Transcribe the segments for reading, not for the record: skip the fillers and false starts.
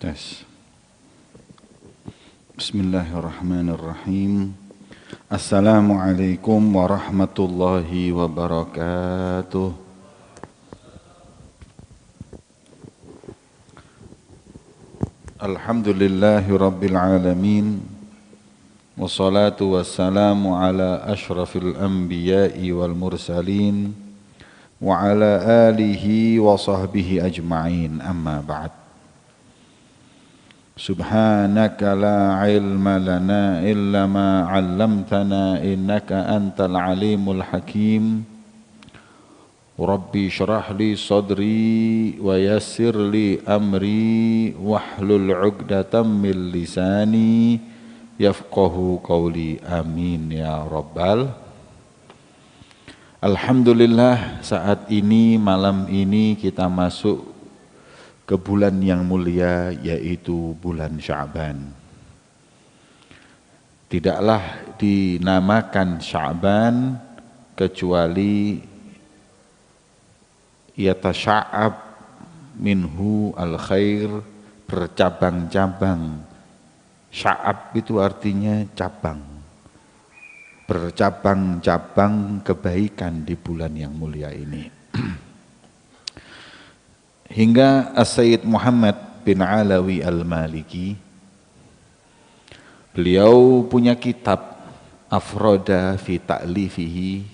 Tes. Bismillahirrahmanirrahim. Assalamualaikum warahmatullahi wabarakatuh. Alhamdulillahi rabbil alamin. Wassalatu wassalamu ala ashrafil anbiya'i wal mursalin wa ala alihi wa sahbihi ajma'in, amma ba'd. Subhanaka la ilma lana illa ma 'allamtana innaka antal alimul hakim. Rabbi shrah li sadri wa yassir li amri wahlul 'uqdatam min lisani yafqahu qawli, amin ya rabbal. Alhamdulillah, saat ini, malam ini kita masuk ke bulan yang mulia, yaitu bulan Sya'ban. Tidaklah dinamakan Sya'ban kecuali yatasya'ab minhu al-khair, bercabang-cabang. Sya'ab itu artinya cabang, bercabang-cabang kebaikan di bulan yang mulia ini. Hingga As-Sayyid Muhammad bin Alawi Al-Maliki, beliau punya kitab Afroda fi ta'lifihi,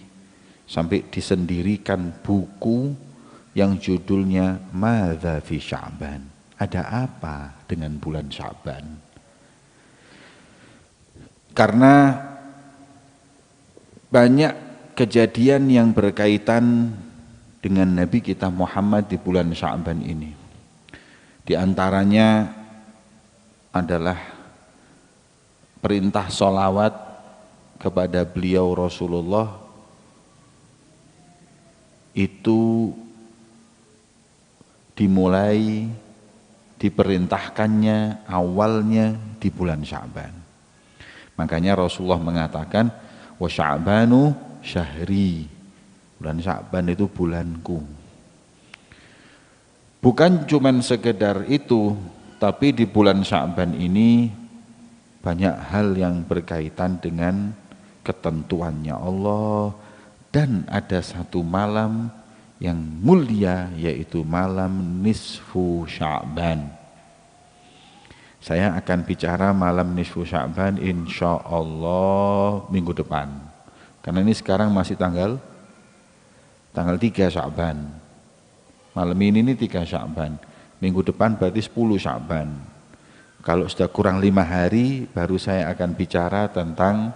sampai disendirikan buku yang judulnya Madza fi Sya'ban, ada apa dengan bulan Sya'ban. Karena banyak kejadian yang berkaitan dengan Nabi kita Muhammad di bulan Sya'ban ini. Di antaranya adalah perintah sholawat kepada beliau Rasulullah, itu dimulai, diperintahkannya awalnya di bulan Sya'ban. Makanya Rasulullah mengatakan, wa Sya'banu syahri, bulan Sya'ban itu bulanku. Bukan cuman sekedar itu, tapi di bulan Sya'ban ini banyak hal yang berkaitan dengan ketentuannya Allah. Dan ada satu malam yang mulia, yaitu malam nisfu Sya'ban. Saya akan bicara malam nisfu Sya'ban insya Allah minggu depan. Karena ini sekarang masih tanggal 3 Sya'ban. Malam ini 3 Sya'ban. Minggu depan berarti 10 Sya'ban. Kalau sudah kurang 5 hari baru saya akan bicara tentang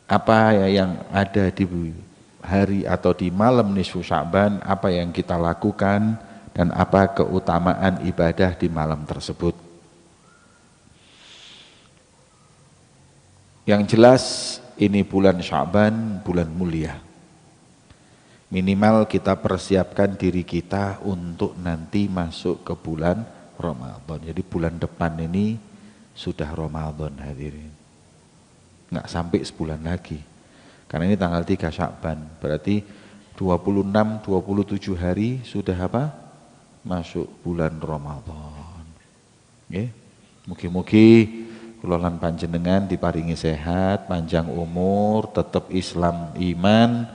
apa yang ada di hari atau di malam nisfu Sya'ban, apa yang kita lakukan dan apa keutamaan ibadah di malam tersebut. Yang jelas ini bulan Sya'ban, bulan mulia. Minimal kita persiapkan diri kita untuk nanti masuk ke bulan Ramadan. Jadi bulan depan ini sudah Ramadan, hadirin. Nggak sampai sebulan lagi. Karena ini tanggal 3 Sya'ban. Berarti 26-27 hari sudah apa? Masuk bulan Ramadan. Okay. Mugi-mugi kula lan panjenengan diparingi sehat, panjang umur, tetap Islam iman,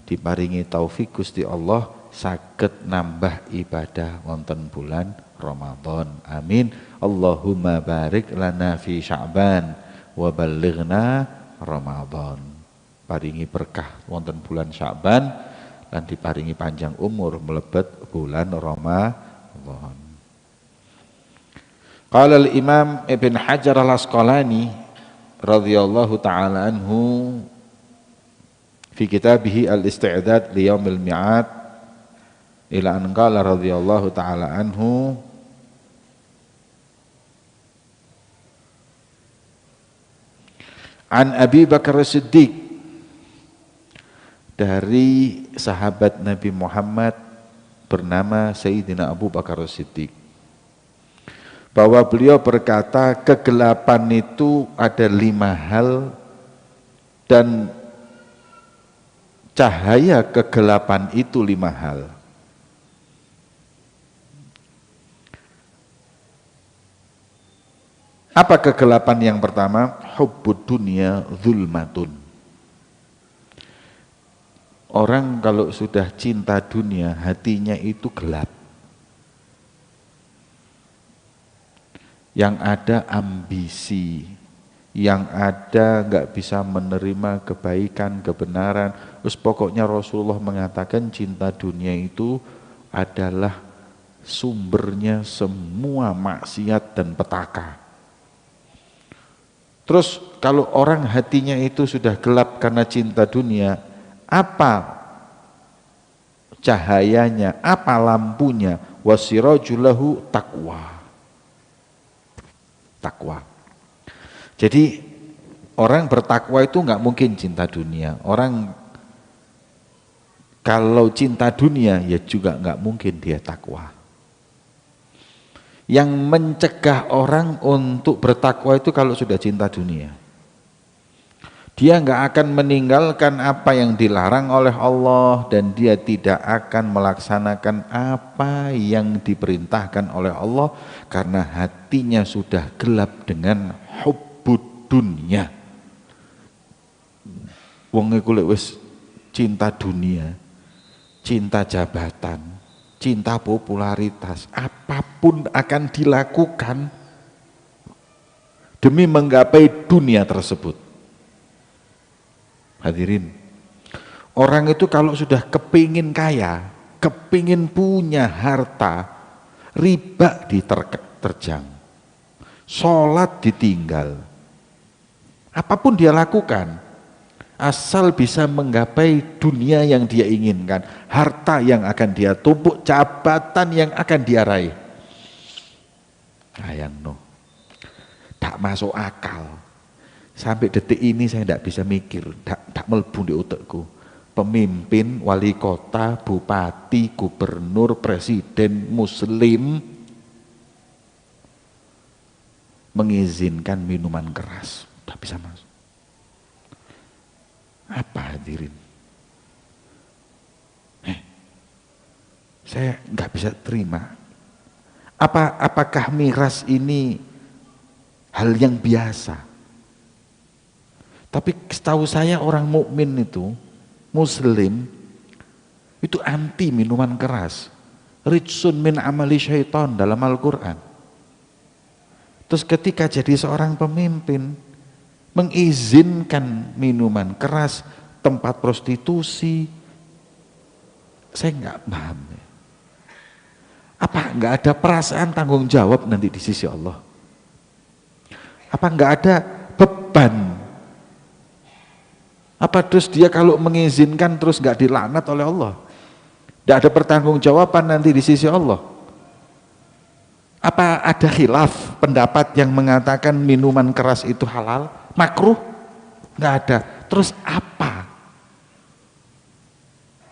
diparingi taufik Gusti Allah saged nambah ibadah wonten bulan Ramadan. Amin. Allahumma barik lana fi Sya'ban wa ballighna Ramadan. Paringi berkah wonten bulan Sya'ban lan diparingi panjang umur mlebet bulan Ramadan. Qala al-Imam Ibn Hajar al-Asqalani radhiyallahu ta'ala anhu fi kitabihi al-Isti'dad li Yaumil Mi'ad ila an qala radhiyallahu ta'ala anhu an Abi Bakar As-Siddiq, dari sahabat Nabi Muhammad bernama Sayyidina Abu Bakar As-Siddiq, bahwa beliau berkata, kegelapan itu ada 5 hal dan cahaya kegelapan itu 5 hal. Apa kegelapan yang pertama? Hubbud dunya zulmatun. Orang kalau sudah cinta dunia, hatinya itu gelap. Yang ada ambisi, yang ada nggak bisa menerima kebaikan, kebenaran. Terus pokoknya Rasulullah mengatakan cinta dunia itu adalah sumbernya semua maksiat dan petaka. Terus kalau orang hatinya itu sudah gelap karena cinta dunia, apa cahayanya, apa lampunya? Wasirajulahu taqwa. Takwa. Jadi orang bertakwa itu nggak mungkin cinta dunia. Orang kalau cinta dunia ya juga nggak mungkin dia takwa. Yang mencegah orang untuk bertakwa itu kalau sudah cinta dunia. Dia nggak akan meninggalkan apa yang dilarang oleh Allah dan dia tidak akan melaksanakan apa yang diperintahkan oleh Allah karena hatinya sudah gelap dengan hubbud dunya. Wong iku lek wis cinta dunia, cinta jabatan, cinta popularitas, apapun akan dilakukan demi menggapai dunia tersebut. Hadirin, orang itu kalau sudah kepingin kaya, kepingin punya harta, riba diterjang, sholat ditinggal, apapun dia lakukan, asal bisa menggapai dunia yang dia inginkan, harta yang akan dia tumpuk, jabatan yang akan dia raih. Ayang no, tak masuk akal. Sampai detik ini saya tidak bisa mikir, tak melebu di otakku. Pemimpin, wali kota, bupati, gubernur, presiden, muslim mengizinkan minuman keras, tak bisa masuk. Apa hadirin? Saya nggak bisa terima. Apakah miras ini hal yang biasa? Tapi setahu saya orang mukmin itu, muslim, itu anti minuman keras. Rijsun min amali syaitan dalam Al-Quran. Terus ketika jadi seorang pemimpin, mengizinkan minuman keras, tempat prostitusi, saya nggak paham. Apa nggak ada perasaan tanggung jawab nanti di sisi Allah? Apa nggak ada beban? Apa terus dia kalau mengizinkan terus nggak dilaknat oleh Allah? Tidak ada pertanggungjawaban nanti di sisi Allah. Apa ada khilaf pendapat yang mengatakan minuman keras itu halal, makruh? Nggak ada. Terus apa?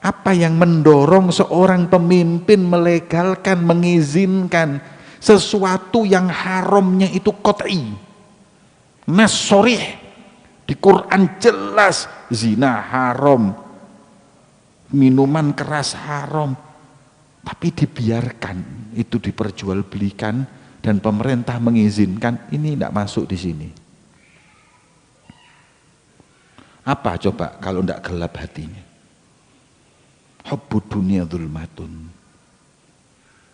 Apa yang mendorong seorang pemimpin melegalkan, mengizinkan sesuatu yang haramnya itu qat'i? Nas sharih. Di Quran jelas zina haram, minuman keras haram, tapi dibiarkan itu diperjualbelikan dan pemerintah mengizinkan, ini tidak masuk di sini. Apa coba kalau tidak gelap hatinya? Hubbud dunya zulmatun,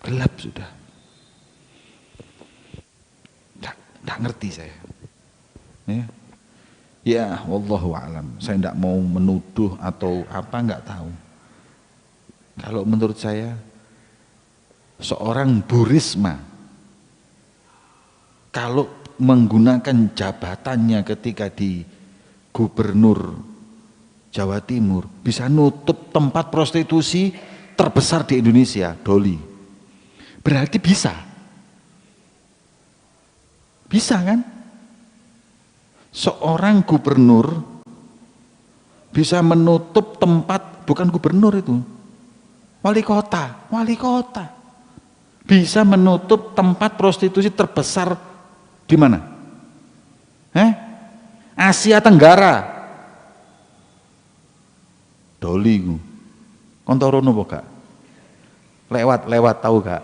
gelap sudah. Tidak ngerti saya. Ya, wallahu a'lam. Saya tidak mau menuduh atau apa, nggak tahu. Kalau menurut saya, seorang Bu Risma, kalau menggunakan jabatannya ketika di Gubernur Jawa Timur, bisa nutup tempat prostitusi terbesar di Indonesia, Doli. Berarti bisa. Bisa kan? Seorang gubernur bisa menutup tempat, bukan gubernur itu, wali kota bisa menutup tempat prostitusi terbesar di mana? Asia Tenggara. Doli ku. Kontorono gak? Lewat tahu gak?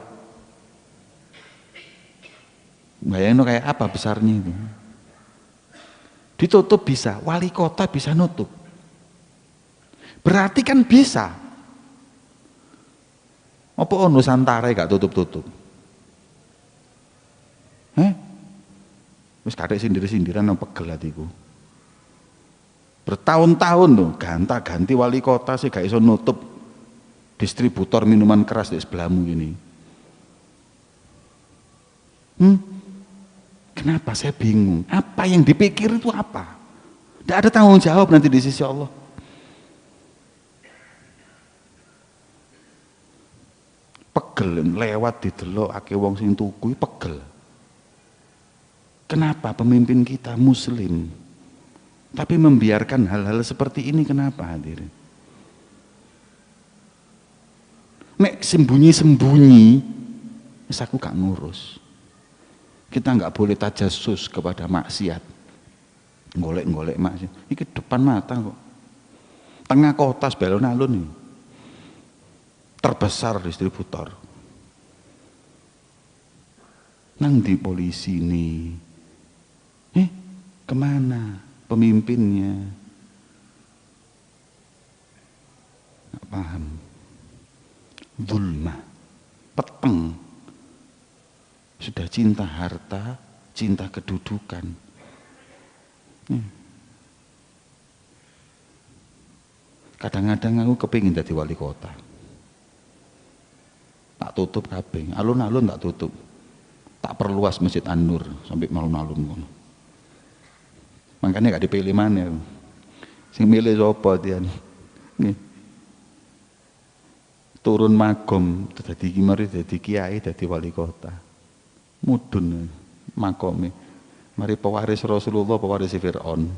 Bayangin kayak apa besarnya itu. Ditutup bisa, wali kota bisa nutup. Berarti kan bisa. Apa Nusantara gak tutup-tutup? Wis kadek sindir-sindiran nang pegel atiku. Bertahun-tahun tuh ganti wali kota sih gak iso nutup distributor minuman keras di sebelahmu gini. Kenapa saya bingung? Apa yang dipikir itu apa? Tidak ada tanggung jawab nanti di sisi Allah. Pegel lewat didelok ake wong sing tuku pegel. Kenapa pemimpin kita muslim tapi membiarkan hal-hal seperti ini, kenapa hadirin? Nek sembunyi-sembunyi wis aku gak ngurus. Kita nggak boleh tajasus kepada maksiat, golek-golek maksiat. Ini depan mata kok, tengah kota sebelon-alun nih, terbesar distributor. Nang di polisi nih, kemana pemimpinnya? Nggak paham. Zulma, peteng. Sudah cinta harta, cinta kedudukan. Kadang-kadang aku kepingin jadi wali kota. Tak tutup kabeh, alun-alun tak tutup. Tak perluas Masjid An-Nur sampai alun-alun. Makanya gak dipilih mana. Sing milih sapa dian. Turun magom dadi mari dadi kiai, dadi wali kota. Mudun makome, mari pewaris Rasulullah, pewaris Fir'aun.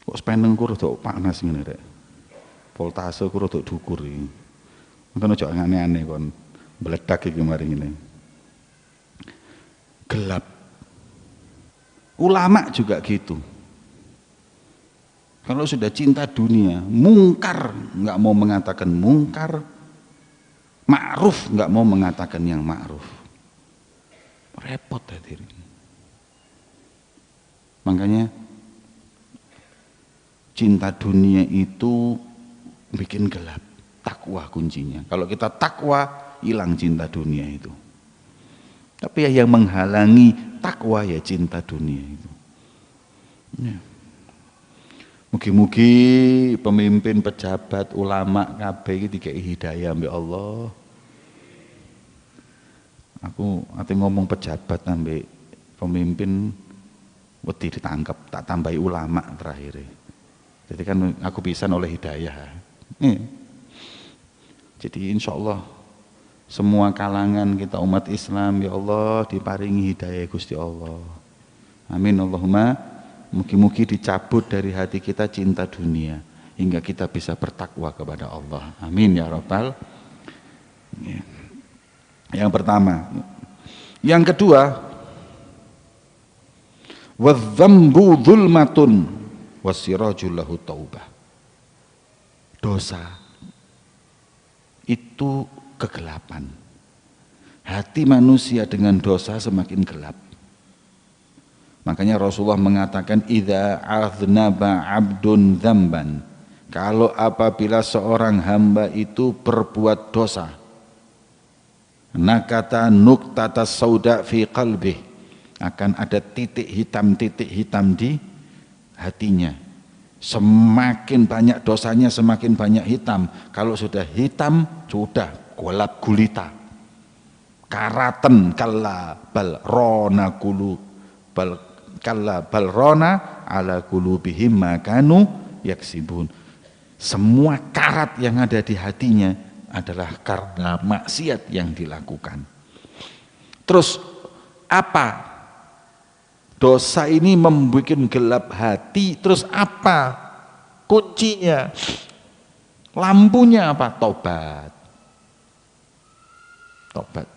Kok spenengku rada panas ngene rek, voltase ku rada dhukur iki. Mengko aja aneh-aneh kon meledak iki mari ngene. Gelap. Ulama juga gitu. Kalau sudah cinta dunia, mungkar nggak mau mengatakan mungkar, ma'ruf nggak mau mengatakan yang ma'ruf. Repot hadirin. Makanya cinta dunia itu bikin gelap. Takwa kuncinya. Kalau kita takwa, hilang cinta dunia itu. Tapi yang menghalangi takwa ya cinta dunia itu. Ya. Mugi-mugi pemimpin, pejabat, ulama kabeh iki dikei hidayah ambek Allah. Aku ate ngomong pejabat ambek pemimpin wedi ditangkap, tak tambahi ulama terakhir. Jadi kan aku pisan oleh hidayah. Jadi insya Allah semua kalangan kita umat Islam ya Allah diparingi hidayah Gusti Allah. Amin Allahumma. Mugi-mugi dicabut dari hati kita cinta dunia hingga kita bisa bertakwa kepada Allah. Amin ya Rabbal. Yang pertama. Yang kedua, wadzambu dzulmatun wasirajul lahu taubah. Dosa itu kegelapan. Hati manusia dengan dosa semakin gelap. Makanya Rasulullah mengatakan idza aznaba 'abdun dzamban, kalau apabila seorang hamba itu berbuat dosa, nakata nuqtata sauda fi qalbih, akan ada titik hitam di hatinya. Semakin banyak dosanya semakin banyak hitam. Kalau sudah hitam sudah gelap gulita. Karaten kalla bal rona kulu bal kalla bal rona ala qulubihim ma kanu yaksibun. Semua karat yang ada di hatinya adalah karena maksiat yang dilakukan. Terus apa? Dosa ini membuat gelap hati. Terus apa kuncinya? Lampunya apa? Tobat. Tobat.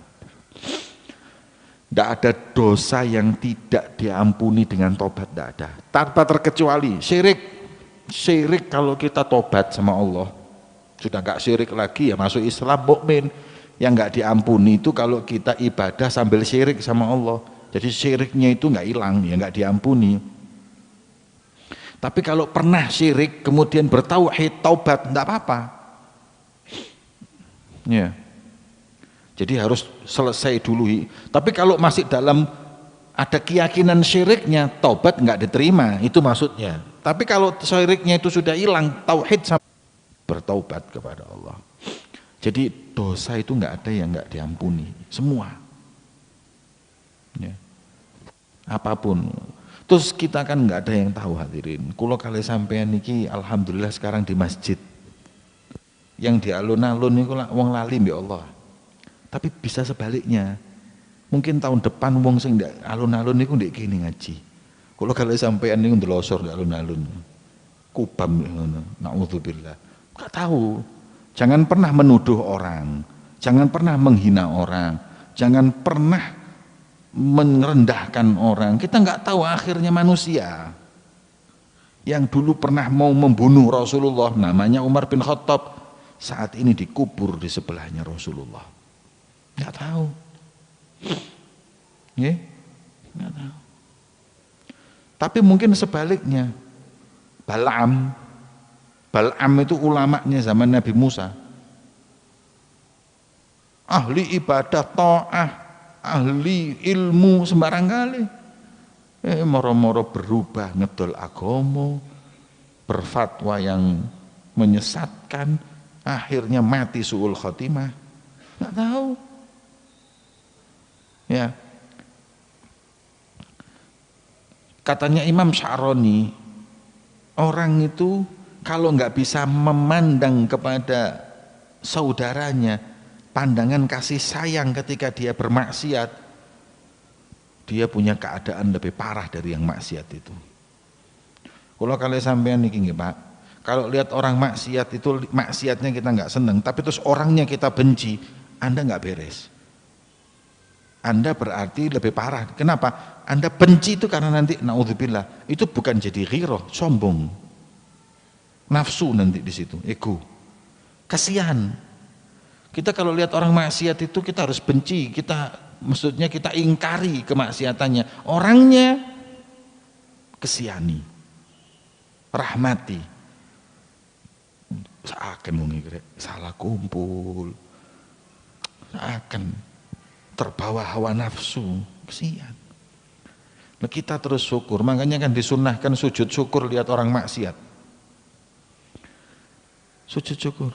Tidak ada dosa yang tidak diampuni dengan tobat, tidak ada. Tanpa terkecuali syirik. Syirik kalau kita tobat sama Allah, sudah nggak syirik lagi ya masuk Islam, mukmin. Yang nggak diampuni itu kalau kita ibadah sambil syirik sama Allah. Jadi syiriknya itu nggak hilang, ya nggak diampuni. Tapi kalau pernah syirik kemudian bertauhid, taubat, enggak apa-apa. Ya. Jadi harus selesai dulu. Tapi kalau masih dalam ada keyakinan syiriknya, taubat enggak diterima, itu maksudnya. Tapi kalau syiriknya itu sudah hilang, tauhid bertaubat kepada Allah. Jadi dosa itu enggak ada yang enggak diampuni, semua. Ya. Apapun. Terus kita kan nggak ada yang tahu hadirin. Kulo kali sampean niki alhamdulillah sekarang di masjid. Yang di alun-alun niku wong lali mbek Allah. Tapi bisa sebaliknya. Mungkin tahun depan wong sing ndak alun-alun niku ndek kene ngaji. Kulo kali sampean niku ndelosor di alun-alun. Kubam ngono. Nauzubillah. Enggak tahu. Jangan pernah menuduh orang. Jangan pernah menghina orang. Jangan pernah merendahkan orang. Kita nggak tahu akhirnya manusia. Yang dulu pernah mau membunuh Rasulullah namanya Umar bin Khattab, saat ini dikubur di sebelahnya Rasulullah. Nggak tahu. Ya? Nggak tahu. Tapi mungkin sebaliknya. Bal'am itu ulamanya zaman Nabi Musa. Ahli ibadah, ta'ah, ahli ilmu sembarang kali, moro-moro berubah ngedol agama, berfatwa yang menyesatkan, akhirnya mati su'ul khotimah. Nggak tahu. Ya. Katanya Imam Sya'roni, orang itu kalau nggak bisa memandang kepada saudaranya pandangan kasih sayang ketika dia bermaksiat, dia punya keadaan lebih parah dari yang maksiat itu. Kalau kalian sampean niki nggih Pak, kalau lihat orang maksiat itu maksiatnya kita nggak seneng, tapi terus orangnya kita benci, Anda nggak beres. Anda berarti lebih parah. Kenapa? Anda benci itu karena nanti naudzubillah itu bukan jadi ghirah, sombong, nafsu nanti di situ, ego, kasihan. Kita kalau lihat orang maksiat itu kita harus benci, maksudnya kita ingkari kemaksiatannya. Orangnya kesihani, rahmati. Seakan mengikir salah kumpul, seakan terbawa hawa nafsu, kesian. Nah, kita terus syukur, makanya kan disunnahkan sujud syukur lihat orang maksiat. Sujud syukur.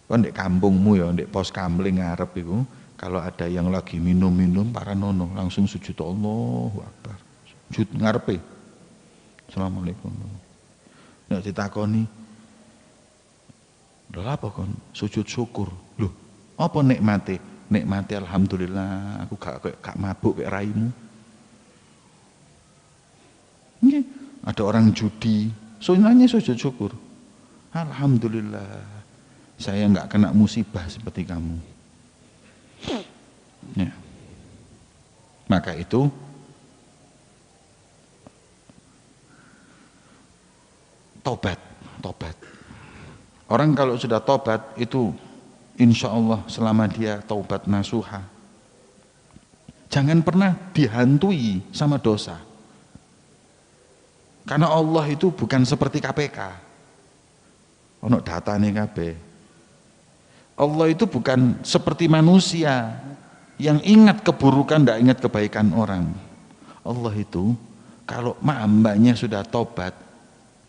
Kan di kampungmu ya, di pos kamling ngarep itu, kalau ada yang lagi minum-minum para nono langsung sujud Allahu Akbar. Sujud ngarepe. Assalamualaikum. Nek ditakoni, lha apa kon sujud syukur? Loh, apa nikmate? Nikmate alhamdulillah aku gak mabuk kayak raimu. Nggih, ada orang judi, sunahnya sujud syukur. Alhamdulillah. Saya nggak kena musibah seperti kamu. Ya. Maka itu tobat. Orang kalau sudah tobat itu insya Allah selama dia taubat nasuha, jangan pernah dihantui sama dosa. Karena Allah itu bukan seperti KPK. Ono datane kabeh. Allah itu bukan seperti manusia yang ingat keburukan, tidak ingat kebaikan orang. Allah itu kalau hambanya sudah tobat,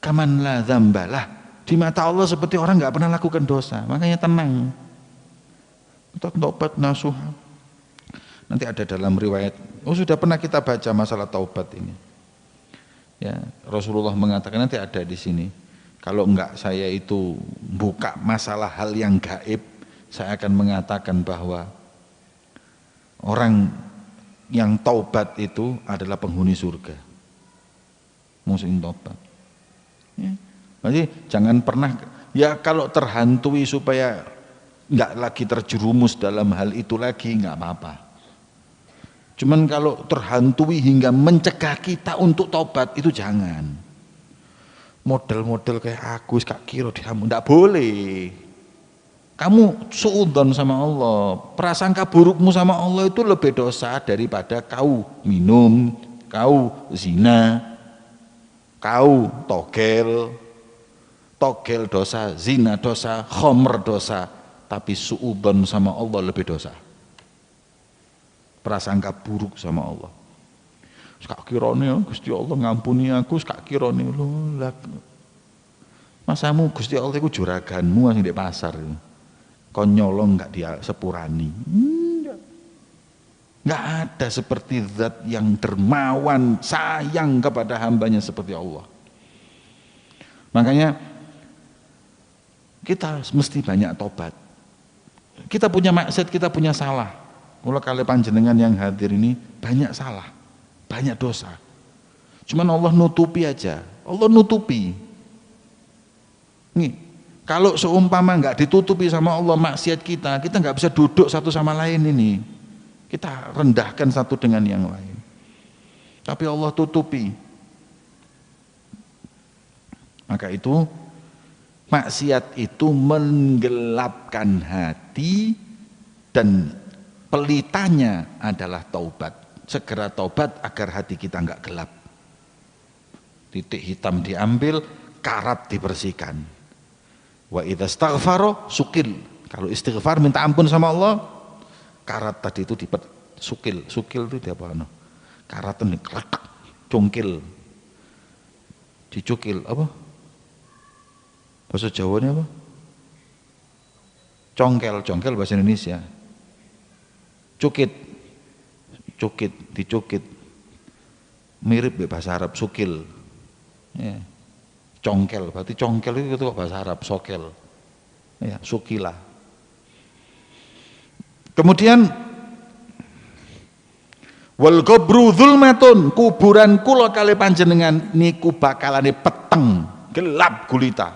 kaman la dzambalah, di mata Allah seperti orang nggak pernah lakukan dosa. Makanya tenang, kita tobat nasuha. Nanti ada dalam riwayat, sudah pernah kita baca masalah taubat ini. Ya, Rasulullah mengatakan nanti ada di sini. Kalau enggak saya itu buka masalah hal yang gaib, saya akan mengatakan bahwa orang yang taubat itu adalah penghuni surga. Musim taubat. Ya. Jadi jangan pernah, ya kalau terhantui supaya enggak lagi terjerumus dalam hal itu lagi, enggak apa-apa. Cuman kalau terhantui hingga mencegah kita untuk taubat itu jangan. Model-model kayak aku, Kak Kiro, enggak boleh. Kamu suudzon sama Allah, prasangka burukmu sama Allah itu lebih dosa daripada kau minum, kau zina, kau togel, togel dosa, zina dosa, khomer dosa, tapi suudzon sama Allah lebih dosa. Prasangka buruk sama Allah. Sekak kirone Gusti Allah ngampuni aku, sekak kirone lho lah. Masamu Gusti Allah iku juraganmu sing di pasar. Kon nyolong enggak dia sepurani. Enggak ada seperti zat yang dermawan, sayang kepada hambanya seperti Allah. Makanya kita mesti banyak tobat. Kita punya maksiat, kita punya salah. Mula kali panjenengan yang hadir ini banyak salah, banyak dosa. Cuman Allah nutupi aja. Allah nutupi. Nih, kalau seumpama nggak ditutupi sama Allah maksiat kita nggak bisa duduk satu sama lain ini. Kita rendahkan satu dengan yang lain. Tapi Allah tutupi. Maka itu maksiat itu menggelapkan hati dan pelitanya adalah taubat. Segera taubat agar hati kita nggak gelap. Titik hitam diambil, karat dibersihkan. Wa idza staghfara sukil. Kalau istighfar minta ampun sama Allah, karat tadi itu sukil. Sukil itu dia apa? Karat ini cungkil. Dicukil apa? Bahasa Jawanya apa? Congkel bahasa Indonesia. Cukit, dicukit. Mirip bahasa Arab sukil. Ya. Congkel, berarti congkel itu kok bahasa Arab, sokel. Ya, sukila. Kemudian wal qabru dzulmatun, kuburan kula kali panjenengan niku bakalane peteng, gelap gulita.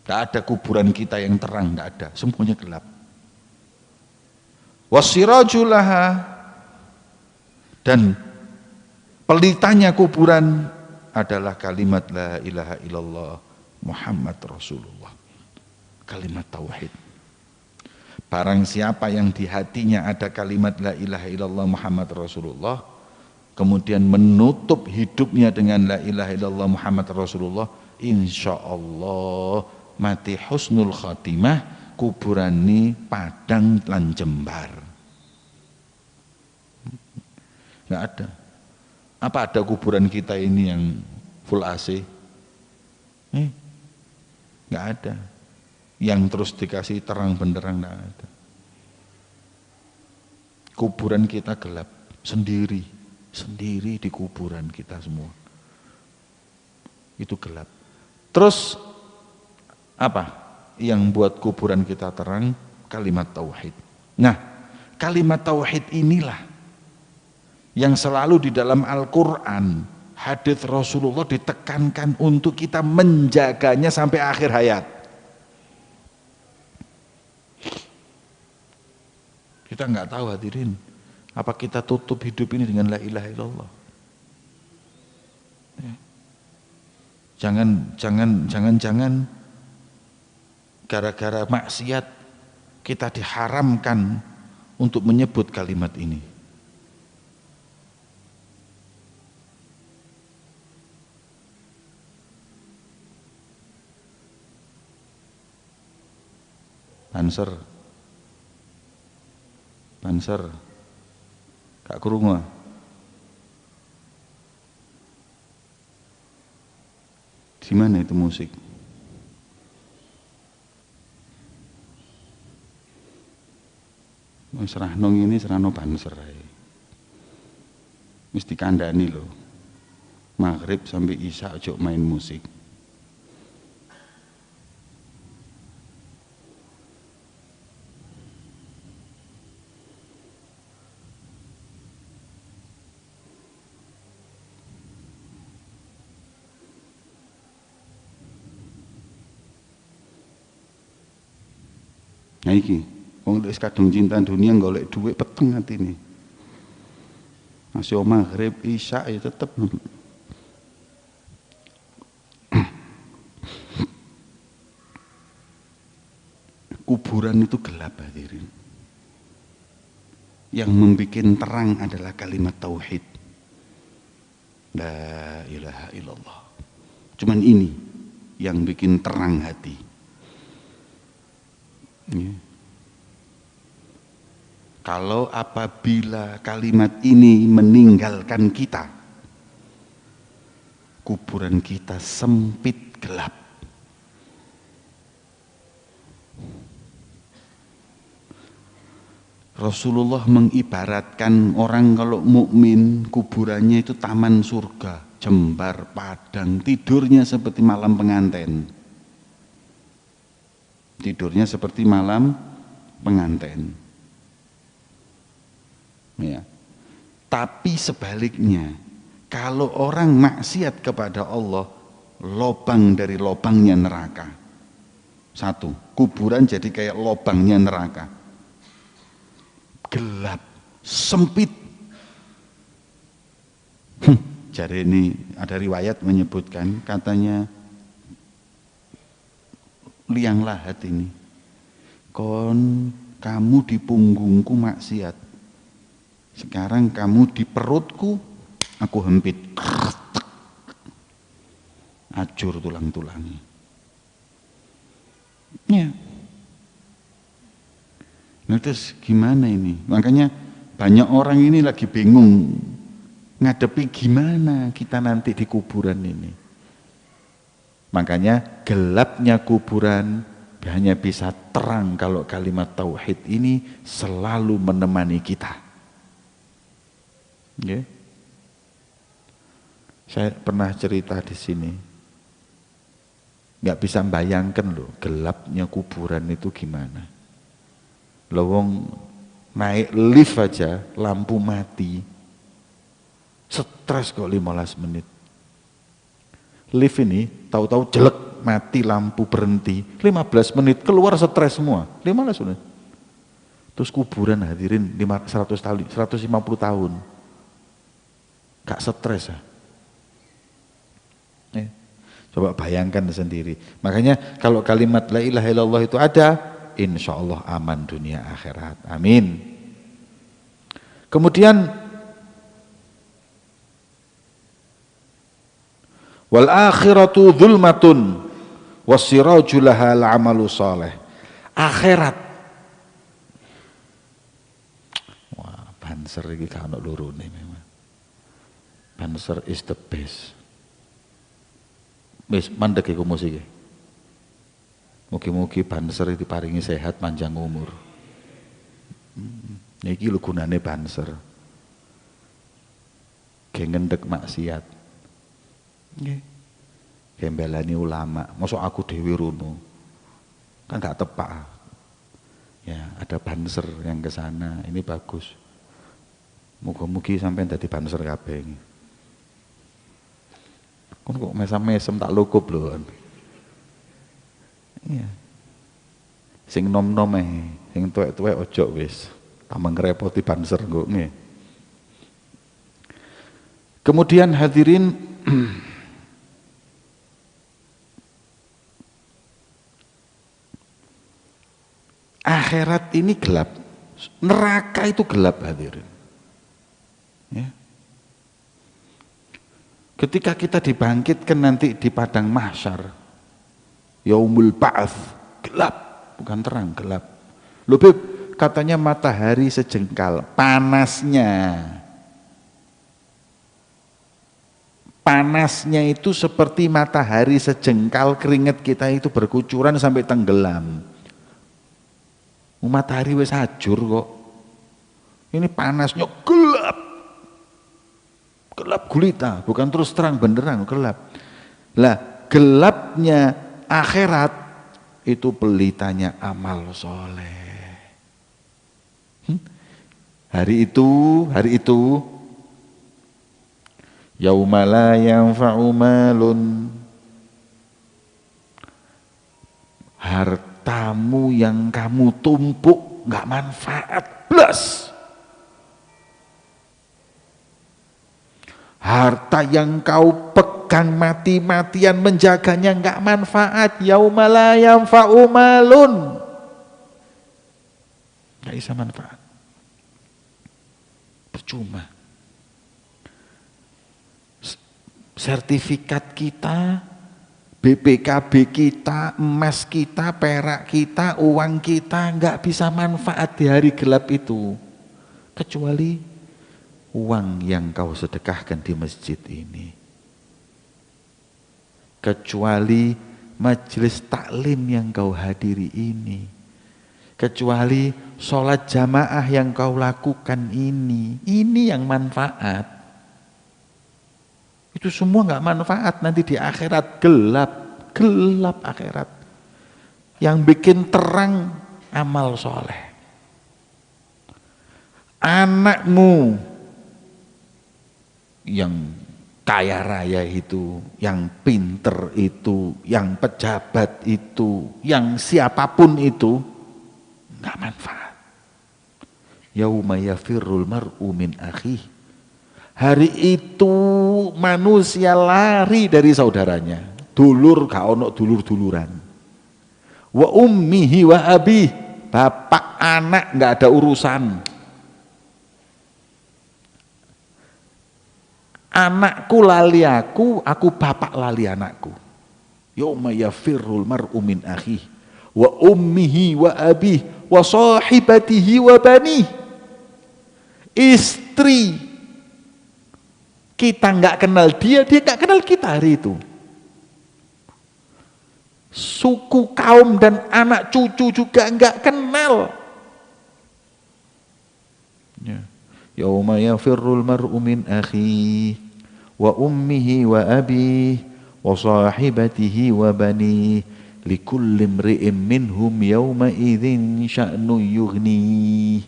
Tidak ada kuburan kita yang terang, tidak ada, semuanya gelap. Wasirajulaha, dan pelitanya kuburan adalah kalimat la ilaha illallah Muhammad Rasulullah, kalimat tauhid. Barang siapa yang di hatinya ada kalimat la ilaha illallah Muhammad Rasulullah, kemudian menutup hidupnya dengan la ilaha illallah Muhammad Rasulullah, insyaallah mati husnul khatimah, kuburani padang lan jembar. Nggak ada. Apa ada kuburan kita ini yang full AC? Nggak ada. Yang terus dikasih terang benderang, nggak ada. Kuburan kita gelap sendiri di kuburan kita semua. Itu gelap. Terus apa yang buat kuburan kita terang? Kalimat tauhid. Nah, kalimat tauhid inilah yang selalu di dalam Al-Quran, hadits Rasulullah ditekankan untuk kita menjaganya sampai akhir hayat. Kita nggak tahu hadirin, apa kita tutup hidup ini dengan la ilaha illallah. Jangan gara-gara maksiat kita diharamkan untuk menyebut kalimat ini. Banser Kak Kurunga di mana itu musik? Serah nong ini serano banser mesti kandani loh, maghrib sampai isya ojo main musik. Nah iki, wong wis kadung cinta dunia golek duit peteng atine. Masih maghrib isya ya tetep. kuburan itu gelap hadirin. Yang membuat terang adalah kalimat tauhid. La ilaha illallah. Cuman ini yang bikin terang hati. Ya. Kalau apabila kalimat ini meninggalkan kita, kuburan kita sempit gelap. Rasulullah mengibaratkan orang kalau mukmin kuburannya itu taman surga, jembar padang, tidurnya seperti malam pengantin. Tidurnya seperti malam pengantin. Ya. Tapi sebaliknya, kalau orang maksiat kepada Allah, lobang dari lobangnya neraka. Satu, kuburan jadi kayak lobangnya neraka. Gelap, sempit. Jadi ini ada riwayat menyebutkan, katanya liang lahat ini, kamu di punggungku maksiat, sekarang kamu di perutku aku hempit, acur tulang-tulangnya. Ya. Nah terus gimana ini? Makanya banyak orang ini lagi bingung ngadepi gimana kita nanti di kuburan ini. Makanya gelapnya kuburan hanya bisa terang kalau kalimat tauhid ini selalu menemani kita. Ya. Saya pernah cerita di sini. Nggak bisa bayangkan loh gelapnya kuburan itu gimana. Lawang naik lift aja lampu mati, stres kok 15 menit. Lift ini tahu-tahu jelek mati lampu berhenti 15 menit keluar stres semua 15 menit. Terus kuburan hadirin 100 tahun 150 tahun gak stres ya. Coba bayangkan sendiri. Makanya kalau kalimat la ilaha illallah itu ada, insya Allah aman dunia akhirat. Amin. Kemudian wal akhiratu dzulmatun wasiraju laha al-amalu shalih. Akhirat. Wah, Banser iki gak ono lurune memang. Banser is the best. Wis mandek iku musik. Mugi-mugi Banser diparingi sehat panjang umur. Niki lho gunane Banser. Ge ngendek maksiat. Nggih. Gembelani ulama, mosok aku dhewe rono. Kan gak tepak. Ya, ada Banser yang ke sana, ini bagus. Muga-mugi sampean dadi Banser kabeh. Kon kok mesam-mesem tak lukup lho. Iya. Sing nom-nom sing tuwek-tuwek ojo wis. Tambah ngrepoti Banser kok nggih. Kemudian hadirin akhirat ini gelap. Neraka itu gelap hadirin. Ya. Ketika kita dibangkitkan nanti di padang mahsyar, yaumul ba'ats, gelap, bukan terang, gelap. Loh Beb, katanya matahari sejengkal, panasnya itu seperti matahari sejengkal, keringat kita itu berkucuran sampai tenggelam. Matahari wis hajur kok. Ini panasnya gelap. Gelap gulita, bukan terus terang benderang, gelap. Lah, gelapnya akhirat itu pelitanya amal soleh. Hari itu yauma la yanfa'u malun, hartamu yang kamu tumpuk nggak manfaat blas. Harta yang kau pegang mati-matian menjaganya nggak manfaat. Yauma la yanfa'u malun. Gak bisa manfaat. Percuma. Sertifikat kita, BPKB kita, emas kita, perak kita, uang kita nggak bisa manfaat di hari gelap itu. Kecuali uang yang kau sedekahkan di masjid ini. Kecuali majelis taklim yang kau hadiri ini. Kecuali sholat jamaah yang kau lakukan ini. Ini yang manfaat. Itu semua nggak manfaat, nanti di akhirat gelap akhirat. Yang bikin terang amal soleh. Anakmu yang kaya raya itu, yang pinter itu, yang pejabat itu, yang siapapun itu, nggak manfaat. Yauma yafirrul mar'u min akhihi. Hari itu manusia lari dari saudaranya. Dulur gak ono dulur-duluran. Wa ummihi wa abih. Bapak anak gak ada urusan. Anakku lali aku bapak lali anakku. Yauma yafirrul mar'u min akhihi wa ummihi wa abih wa sahibatihi wa banih. Istri kita nggak kenal dia nggak kenal kita hari itu. Suku, kaum dan anak cucu juga nggak kenal. Yauma yafirrul mar'u min akhihi wa ummihi wa abihi wa sahibatihi wa banihi likulli imri'in minhum yauma idzin sya'nu yughni.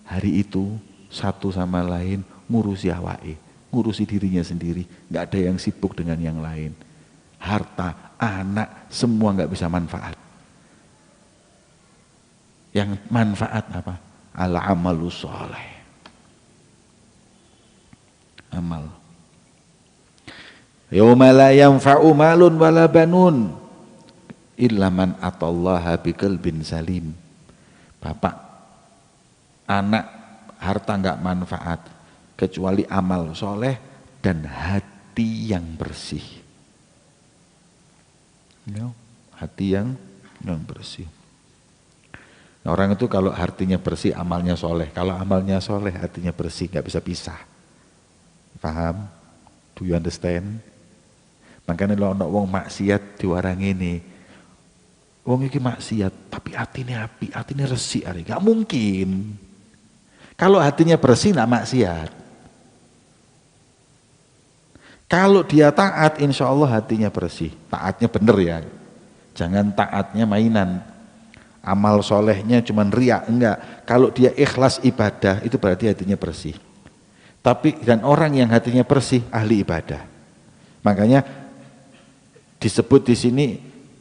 Hari itu satu sama lain ngurusi awake, ngurusi dirinya sendiri, nggak ada yang sibuk dengan yang lain. Harta, anak, semua nggak bisa manfaat. Yang manfaat apa? Al-amalu sholeh. Amal. Yauma la yanfa'u malun wala banun illa man atallaha biqalbin salim. Bapak, anak, harta nggak manfaat kecuali amal soleh dan hati yang bersih. Hati yang bersih. Nah, orang itu kalau hatinya bersih, amalnya soleh. Kalau amalnya soleh, hatinya bersih, nggak bisa pisah. Paham? Do you understand? Makanya kalau ada wong maksiat diwarang ini, wong iki maksiat, tapi hatinya api, hatinya resik, nggak mungkin. Kalau hatinya bersih, nggak maksiat. Kalau dia taat, insya Allah hatinya bersih. Taatnya bener ya. Jangan taatnya mainan. Amal solehnya cuman riak, enggak. Kalau dia ikhlas ibadah, itu berarti hatinya bersih. Tapi dan orang yang hatinya bersih, ahli ibadah. Makanya disebut di sini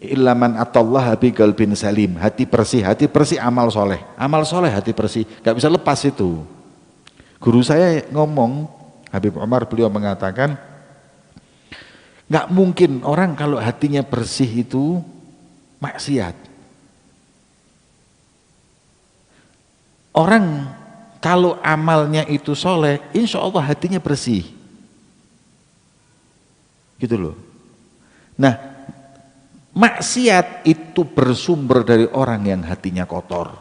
ilaman atallaha biqalbin salim. Hati bersih amal soleh. Amal soleh hati bersih, nggak bisa lepas itu. Guru saya ngomong, Habib Umar, beliau mengatakan, nggak mungkin orang kalau hatinya bersih itu maksiat. Orang kalau amalnya itu soleh, insya Allah hatinya bersih. Gitu loh. Nah, maksiat itu bersumber dari orang yang hatinya kotor.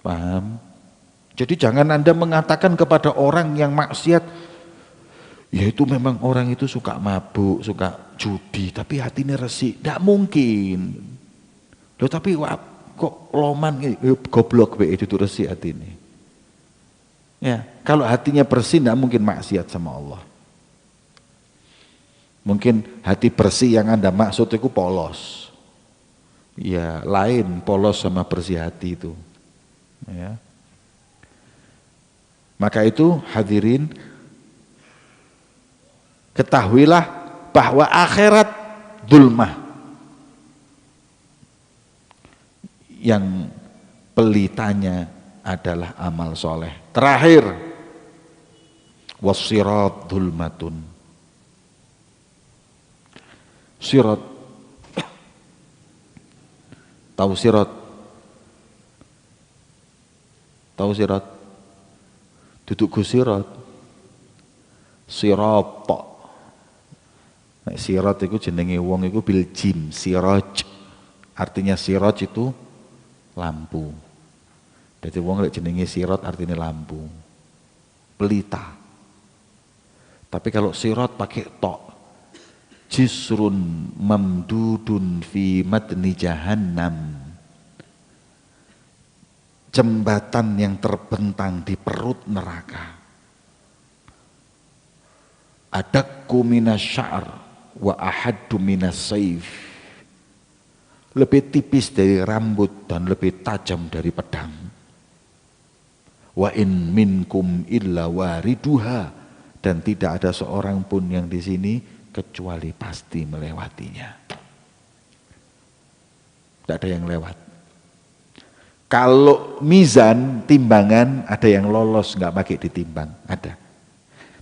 Paham? Jadi jangan Anda mengatakan kepada orang yang maksiat, ya itu memang orang itu suka mabuk, suka judi, tapi hatinya resik. Tidak mungkin. Loh tapi kok loman goblok be itu resik hatinya. Ya, kalau hatinya bersih tidak mungkin maksiat sama Allah. Mungkin hati bersih yang Anda maksud itu polos. Ya, lain polos sama bersih hati itu. Ya. Maka itu hadirin, ketahuilah bahwa akhirat dulmah. Yang pelitanya adalah amal soleh. Terakhir, wassirat dulmatun. Sirat, tahu sirat Tahu sirat? Duduk go sirat. Sirat. Nek sirat iku jenenge wong iku bil jim, siraj. Artinya siraj itu lampu. Jadi wong lek jenenge sirat artinya lampu. Pelita. Tapi kalau sirat pakai tok. Jisrun mamdudun fi matni jahannam. Jembatan yang terbentang di perut neraka. Adakku minas sya'ar wa ahaddu minas saif. Lebih tipis dari rambut dan lebih tajam dari pedang. Wa in minkum illa wariduha, dan tidak ada seorang pun yang di sini kecuali pasti melewatinya. Tidak ada yang lewat. Kalau mizan, timbangan, ada yang lolos nggak pakai ditimbang, ada.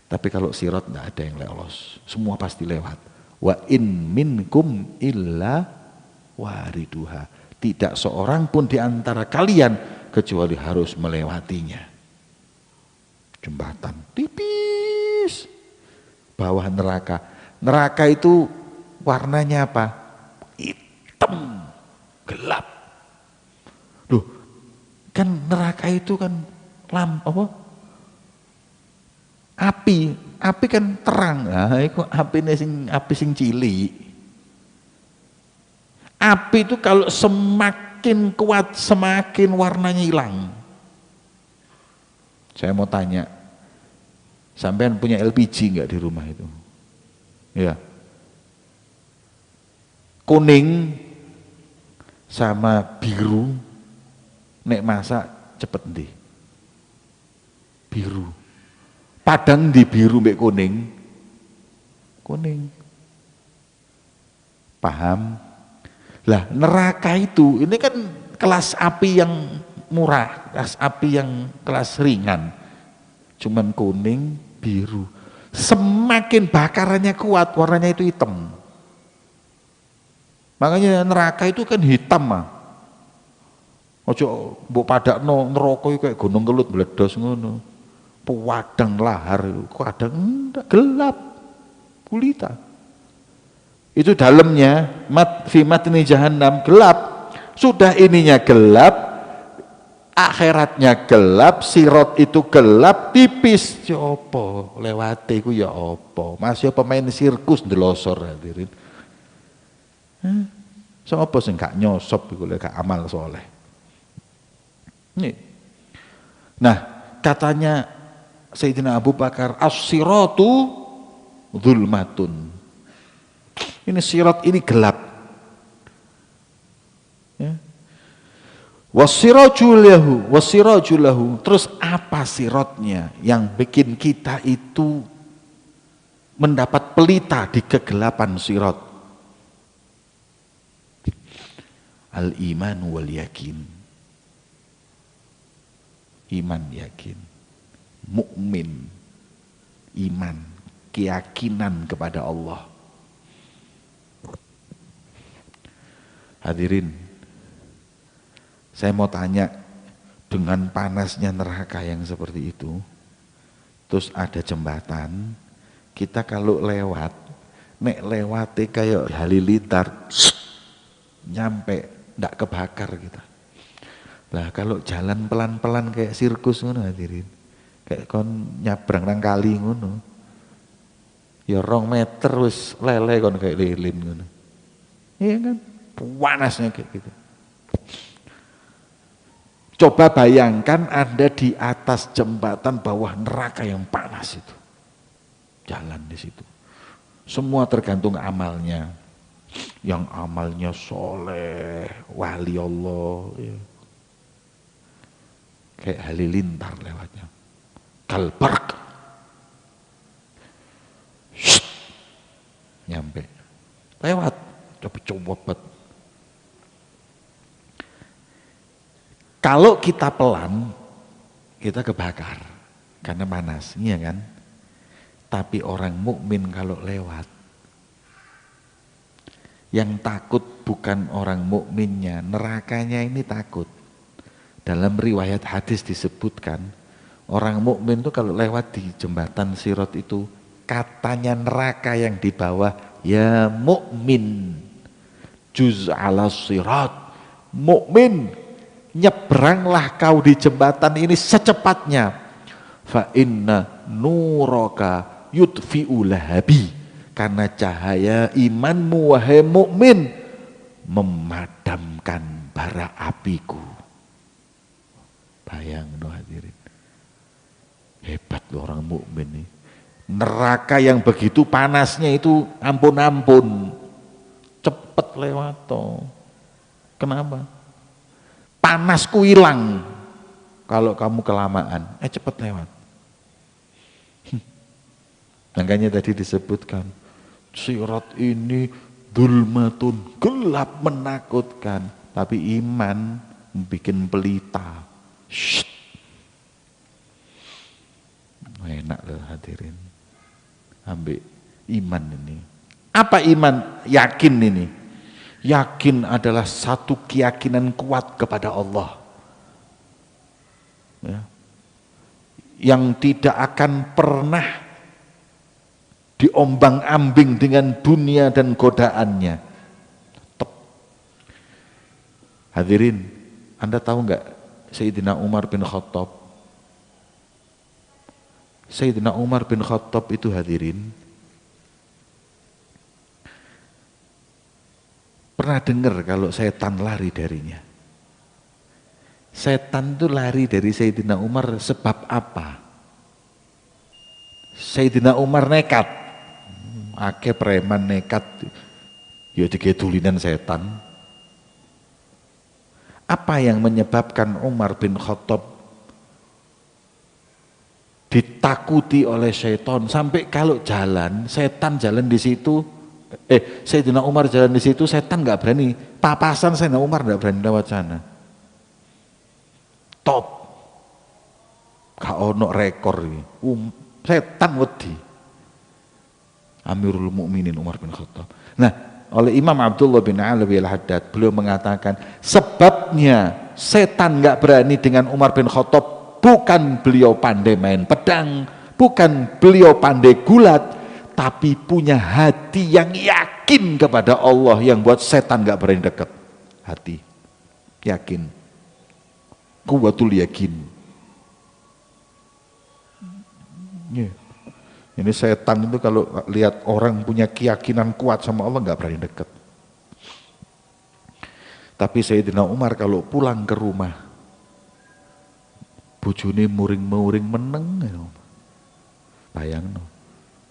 Tapi kalau sirat nggak ada yang lolos, semua pasti lewat. Wa in minkum illa wariduha. Tidak seorang pun di antara kalian kecuali harus melewatinya. Jembatan tipis, bawah neraka. Neraka itu warnanya apa? Hitam, gelap. Loh, kan neraka itu kan api kan terang. Nah, itu api sing cilik. Api itu kalau semakin kuat semakin warnanya hilang. Saya mau tanya, sampean punya LPG enggak di rumah itu? Ya. Kuning sama biru nek masak cepet ndi? Biru. Padang di biru mbek kuning. Kuning. Paham? Lah neraka itu ini kan kelas api yang murah, kelas api yang kelas ringan. Cuman kuning, biru. Semakin bakarannya kuat, warnanya itu hitam. Makanya neraka itu kan hitam mah. Ojo mbok padakno neraka iku kayak gunung kelut meledos ngono. Pewadang lahar, kadang enggak, gelap, gulita. Itu dalamnya fi matni jahannam, gelap. Sudah ininya gelap, akhiratnya gelap, sirat itu gelap, tipis. Ya apa lewate iku ya apa? Masih pemain sirkus ndelosor hadirin. Sapa sing gak nyosop iku lek gak amal soleh. Nih. Nah, katanya Sayyidina Abu Bakar, as-siratu dzulmatun. Ini sirat ini gelap. Ya. Wasiraju lahu. Terus apa siratnya yang bikin kita itu mendapat pelita di kegelapan sirat? Al-iman wal yakin. Iman yakin. Mukmin, iman, keyakinan kepada Allah. Hadirin, saya mau tanya, dengan panasnya neraka yang seperti itu, terus ada jembatan, kita kalau lewat, nek lewate kayak halilintar, nyampe, ndak kebakar kita. Lah kalau jalan pelan-pelan kayak sirkus ngono hadirin, kayak kon nyabrang nang kali ngono, ya 2 meter wis lele kon kayak lilin ngono. Iya kan? Panasnya kayak gitu. Coba bayangkan Anda di atas jembatan bawah neraka yang panas itu. Jalan di situ. Semua tergantung amalnya. Yang amalnya soleh, wali Allah. Ya. Kayak halilintar lewatnya. Kalbark. Nyampe. Lewat. Coba. Kalau kita pelan, kita kebakar karena panas, iya kan? Tapi orang mukmin kalau lewat, yang takut bukan orang mukminnya, nerakanya ini takut. Dalam riwayat hadis disebutkan, orang mukmin itu kalau lewat di jembatan Sirat itu, katanya neraka yang di bawah, ya mukmin, juz ala sirat, mukmin, nyebranglah kau di jembatan ini secepatnya. Fa inna nuraka yudfi'u lahabi, karena cahaya imanmu wahai mukmin memadamkan bara apiku. Bayang no hadirin, hebat loh orang mukmin nih. Neraka yang begitu panasnya itu ampun-ampun, cepet lewat toh. Kenapa? Panasku hilang kalau kamu kelamaan, cepet lewat. Makanya tadi disebutkan, sirat ini dulmatun, gelap menakutkan, tapi iman bikin pelita. Shhh. Enak loh hadirin, ambil iman ini. Apa iman? Yakin ini. Yakin adalah satu keyakinan kuat kepada Allah, ya, yang tidak akan pernah diombang-ambing dengan dunia dan godaannya. Tetap. Hadirin, Anda tahu nggak Sayyidina Umar bin Khattab? Sayyidina Umar bin Khattab itu hadirin, pernah dengar kalau setan lari darinya? Setan itu lari dari Sayyidina Umar sebab apa? Sayyidina Umar nekat, akeh preman nekat, ya digedulinan setan. Apa yang menyebabkan Umar bin Khattab ditakuti oleh setan sampai kalau jalan, setan jalan di situ, Sayyidina Umar jalan di situ, setan nggak berani papasan, Sayyidina Umar nggak berani lewat sana. Top, gak ono rekor ini. Setan wedi. Amirul Mukminin Umar bin Khattab. Nah, oleh Imam Abdullah bin Alawi al-Haddad, beliau mengatakan sebabnya setan nggak berani dengan Umar bin Khattab bukan beliau pandai main pedang, bukan beliau pandai gulat, tapi punya hati yang yakin kepada Allah yang buat setan nggak berani dekat. Hati yakin, kuwatul yakin. Ini setan itu kalau lihat orang punya keyakinan kuat sama Allah nggak berani dekat. Tapi Sayyidina Umar kalau pulang ke rumah, bojone muring-muring meneng, bayang no,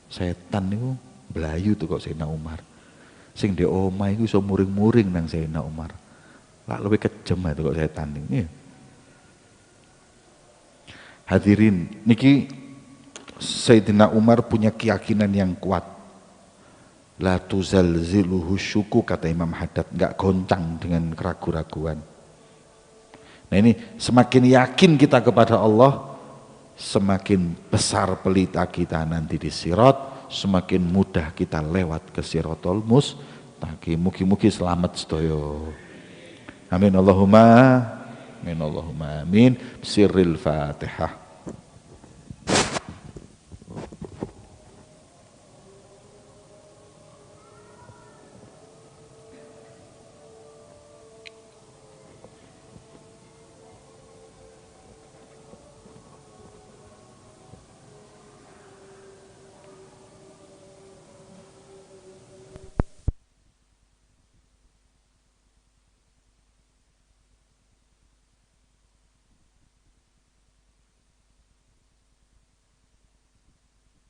setan itu belayu tuh kok Sayyidina Umar. Sing di omah itu iso muring-muring nang Sayyidina Umar. Lah lebih kejem itu kok setan ini. Hadirin, niki Sayyidina Umar punya keyakinan yang kuat. La tuzalziluhu syuku, kata Imam Haddad, enggak goncang dengan keraguan-raguan. Nah ini semakin yakin kita kepada Allah, semakin besar pelita kita nanti di Sirat, semakin mudah kita lewat ke Siratul Mustaqim. Mugi-mugi selamat sedoyo. Amin Allahumma amin. Sirril Fatihah.